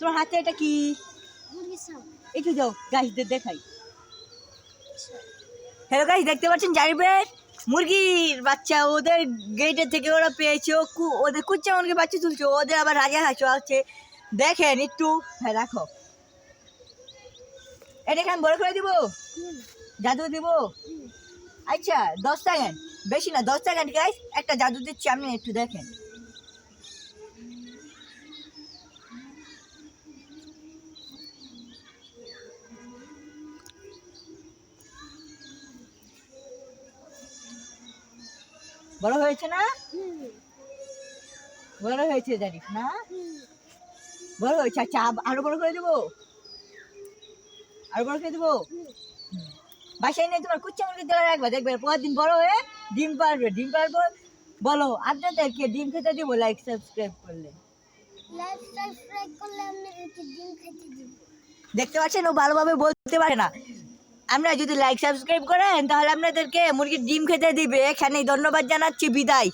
তোমার হাতে এটা কি? একটু যাও গাছদের দেখাই। হ্যালো গাইস, দেখতে পাচ্ছেন জারিবের মুরগির বাচ্চা ওদের গেটের থেকে ওরা পেয়েছে। ওদের কুচ্চা মুরগির বাচ্চা তুলছে, ওদের আবার রাজা হাঁসও আছে। দেখেন একটু, হ্যাঁ রাখো। এটাকে আমি বড় করে দিব, জাদু দিব। আচ্ছা 10 সেকেন্ড, বেশি না 10 সেকেন্ড গাইস, একটা জাদু দিচ্ছি আমি, একটু দেখেন। বড় হয়েছে না? বড় হয়েছে জানিস না? বড় হয়েছে। আচ্ছা আরো বড় করে দেবো, আরো বড় করে দেবো। বাসায় নিয়ে তোমার কুচ্চা মুরগি দেওয়া রাখবা, দেখবে পরের দিন বড় হয়ে ডিম পারবে। ডিম পারবো। বলো আপনাদেরকে ডিম খেতে দিব লাইক সাবস্ক্রাইব করলে। দেখতে পাচ্ছেন ও ভালোভাবে বলতে পারে না। আমরা যদি লাইক সাবস্ক্রাইব করেন তাহলে আপনাদেরকে মুরগির ডিম খেতে দিবে। এখানেই ধন্যবাদ জানাচ্ছি, বিদায়।